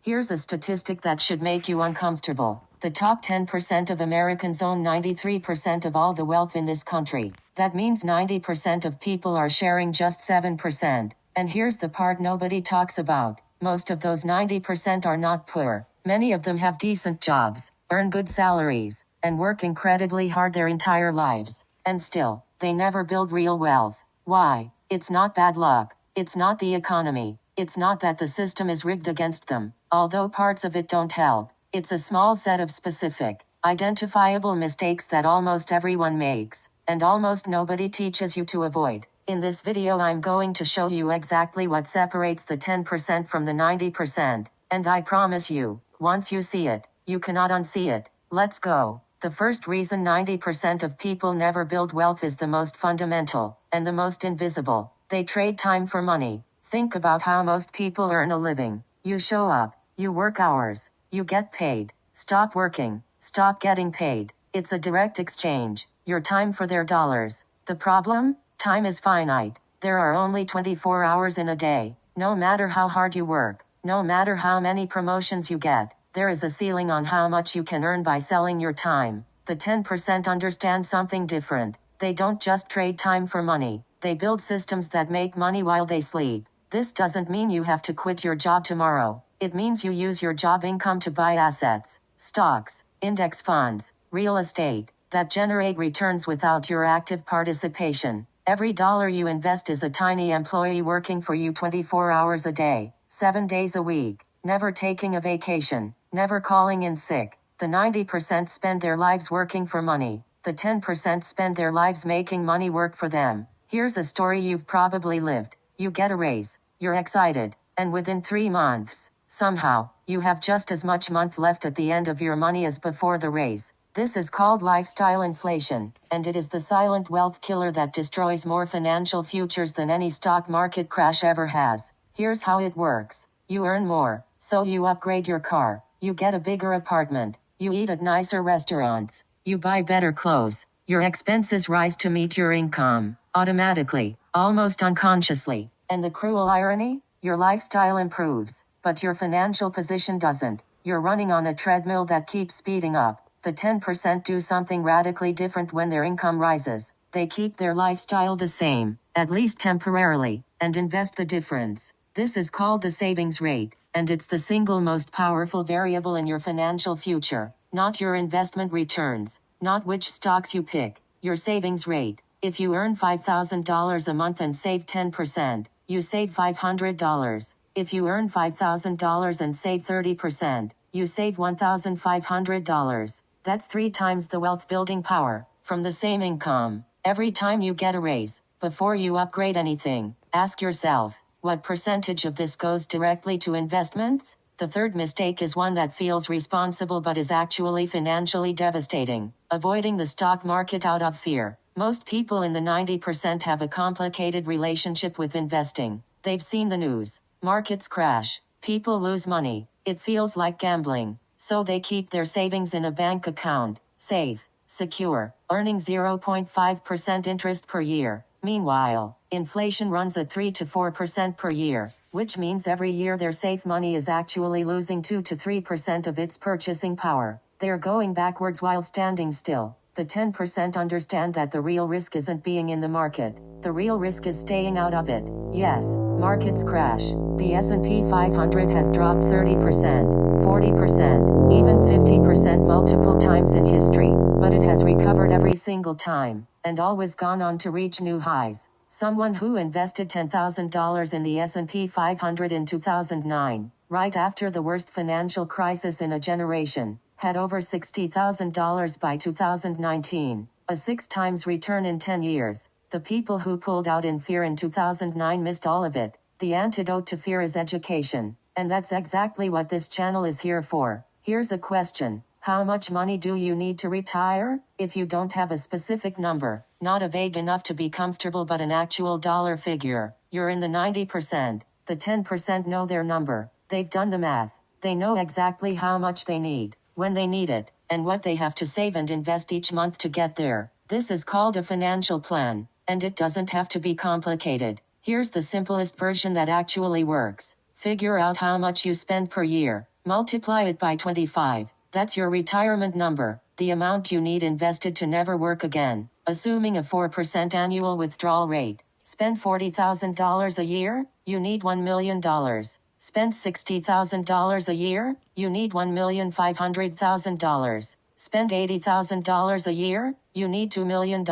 Here's a statistic that should make you uncomfortable. The top 10% of Americans own 93% of all the wealth in this country. That means 90% of people are sharing just 7%. And here's the part nobody talks about. Most of those 90% are not poor. Many of them have decent jobs, earn good salaries, and work incredibly hard their entire lives. And still, they never build real wealth. Why? It's not bad luck. It's not the economy. It's not that the system is rigged against them, although parts of it don't help. It's a small set of specific, identifiable mistakes that almost everyone makes, and almost nobody teaches you to avoid. In this video I'm going to show you exactly what separates the 10% from the 90%, and I promise you, once you see it, you cannot unsee it. Let's go. The first reason 90% of people never build wealth is the most fundamental, and the most invisible. They trade time for money. Think about how most people earn a living. You show up, you work hours, you get paid. Stop working, stop getting paid. It's a direct exchange, your time for their dollars. The problem? Time is finite. There are only 24 hours in a day. No matter how hard you work, no matter how many promotions you get, there is a ceiling on how much you can earn by selling your time. The 10% understand something different. They don't just trade time for money. They build systems that make money while they sleep. This doesn't mean you have to quit your job tomorrow. It means you use your job income to buy assets, stocks, index funds, real estate, that generate returns without your active participation. Every dollar you invest is a tiny employee working for you 24 hours a day, 7 days a week, never taking a vacation, never calling in sick. The 90% spend their lives working for money. The 10% spend their lives making money work for them. Here's a story you've probably lived. You get a raise, you're excited, and within 3 months, somehow, you have just as much month left at the end of your money as before the raise. This is called lifestyle inflation, and it is the silent wealth killer that destroys more financial futures than any stock market crash ever has. Here's how it works. You earn more, so you upgrade your car, you get a bigger apartment, you eat at nicer restaurants, you buy better clothes. Your expenses rise to meet your income, automatically, almost unconsciously. And the cruel irony? Your lifestyle improves, but your financial position doesn't. You're running on a treadmill that keeps speeding up. The 10% do something radically different when their income rises. They keep their lifestyle the same, at least temporarily, and invest the difference. This is called the savings rate, and it's the single most powerful variable in your financial future. Not your investment returns, not which stocks you pick, your savings rate. If you earn $5,000 a month and save 10%, you save $500. If you earn $5,000 and save 30%, you save $1,500. That's 3 times the wealth building power from the same income. Every time you get a raise, before you upgrade anything, ask yourself, what percentage of this goes directly to investments? The third mistake is one that feels responsible but is actually financially devastating. Avoiding the stock market out of fear. Most people in the 90% have a complicated relationship with investing. They've seen the news. Markets crash. People lose money. It feels like gambling. So they keep their savings in a bank account. Safe. Secure. Earning 0.5% interest per year. Meanwhile, inflation runs at 3 to 4% per year, which means every year their safe money is actually losing 2 to 3% of its purchasing power. They're going backwards while standing still. The 10% understand that the real risk isn't being in the market. The real risk is staying out of it. Yes, markets crash. The S&P 500 has dropped 30%, 40%, even 50% multiple times in history, but it has recovered every single time, and always gone on to reach new highs. Someone who invested $10,000 in the S&P 500 in 2009, right after the worst financial crisis in a generation, had over $60,000 by 2019, a 6 times return in 10 years. The people who pulled out in fear in 2009 missed all of it. The antidote to fear is education, and that's exactly what this channel is here for. Here's a question. How much money do you need to retire? If you don't have a specific number, not a vague enough to be comfortable but an actual dollar figure, you're in the 90%. The 10% know their number. They've done the math. They know exactly how much they need, when they need it, and what they have to save and invest each month to get there. This is called a financial plan, and it doesn't have to be complicated. Here's the simplest version that actually works. Figure out how much you spend per year. Multiply it by 25. That's your retirement number, the amount you need invested to never work again, assuming a 4% annual withdrawal rate. Spend $40,000 a year? You need $1 million. Spend $60,000 a year? You need $1,500,000. Spend $80,000 a year? You need $2 million.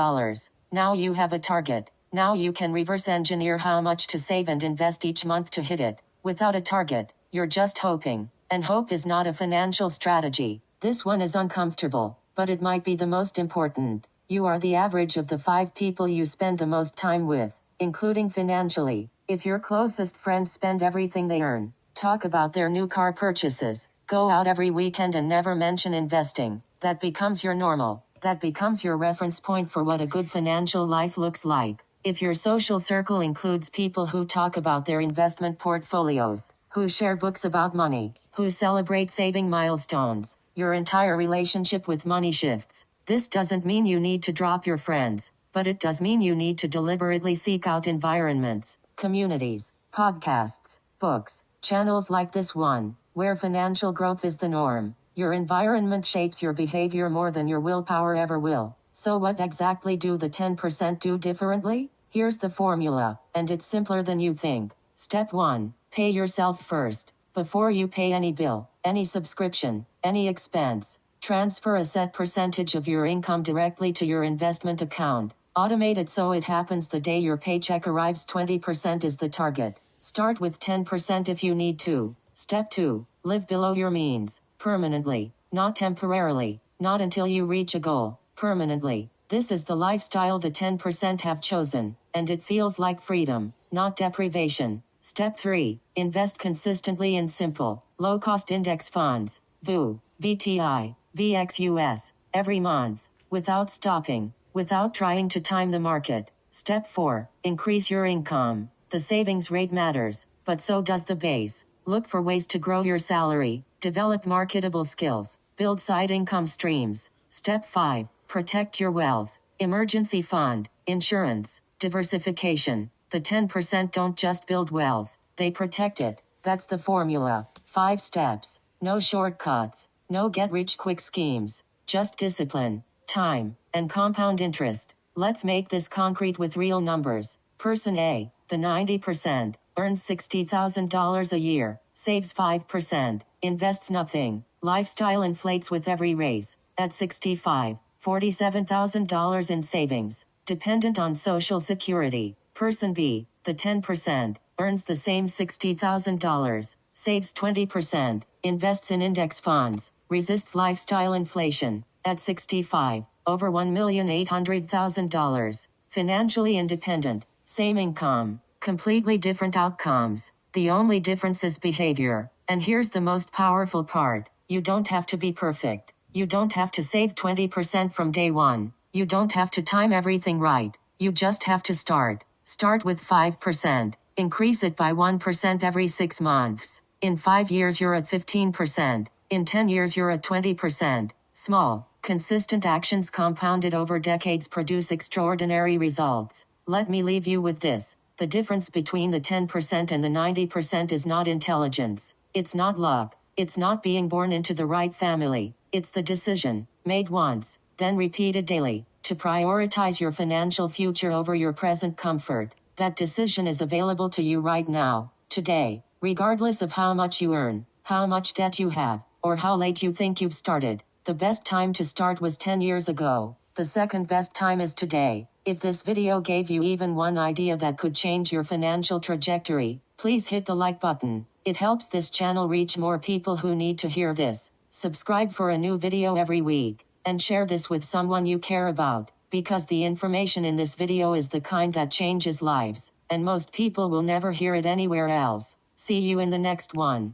Now you have a target. Now you can reverse engineer how much to save and invest each month to hit it. Without a target, you're just hoping. And hope is not a financial strategy. This one is uncomfortable, but it might be the most important. You are the average of the 5 people you spend the most time with, including financially. If your closest friends spend everything they earn, talk about their new car purchases, go out every weekend and never mention investing, that becomes your normal. That becomes your reference point for what a good financial life looks like. If your social circle includes people who talk about their investment portfolios, who share books about money, who celebrate saving milestones, your entire relationship with money shifts. This doesn't mean you need to drop your friends, but it does mean you need to deliberately seek out environments, communities, podcasts, books, channels like this one, where financial growth is the norm. Your environment shapes your behavior more than your willpower ever will. So what exactly do the 10% do differently? Here's the formula, and it's simpler than you think. Step 1. Pay yourself first. Before you pay any bill, any subscription, any expense, transfer a set percentage of your income directly to your investment account. Automate it so it happens the day your paycheck arrives. 20% is the target. Start with 10% if you need to. Step 2. Live below your means. Permanently. Not temporarily. Not until you reach a goal. Permanently. This is the lifestyle the 10% have chosen, and it feels like freedom, not deprivation. Step 3. Invest consistently in simple, low-cost index funds, VU, VTI, VXUS, every month, without stopping, without trying to time the market. Step 4. Increase your income. The savings rate matters, but so does the base. Look for ways to grow your salary, develop marketable skills, build side income streams. Step 5. Protect your wealth. Emergency fund, insurance, diversification. The 10% don't just build wealth, they protect it. That's the formula. 5 steps. No shortcuts. No get-rich-quick schemes. Just discipline, time, and compound interest. Let's make this concrete with real numbers. Person A, the 90%, earns $60,000 a year, saves 5%, invests nothing. Lifestyle inflates with every raise. At 65, $47,000 in savings, dependent on Social Security. Person B, the 10%, earns the same $60,000, saves 20%, invests in index funds, resists lifestyle inflation. At 65, over $1,800,000, financially independent, same income, completely different outcomes. The only difference is behavior. And here's the most powerful part. You don't have to be perfect. You don't have to save 20% from day one. You don't have to time everything right. You just have to start. Start with 5%. Increase it by 1% every 6 months. In 5 years you're at 15%. In 10 years you're at 20%. Small, consistent actions compounded over decades produce extraordinary results. Let me leave you with this. The difference between the 10% and the 90% is not intelligence. It's not luck. It's not being born into the right family. It's the decision, made once, then repeated daily, to prioritize your financial future over your present comfort. That decision is available to you right now, today, regardless of how much you earn, how much debt you have, or how late you think you've started. The best time to start was 10 years ago. The second best time is today. If this video gave you even one idea that could change your financial trajectory, please hit the like button. It helps this channel reach more people who need to hear this. Subscribe for a new video every week, and share this with someone you care about, because the information in this video is the kind that changes lives, and most people will never hear it anywhere else. See you in the next one.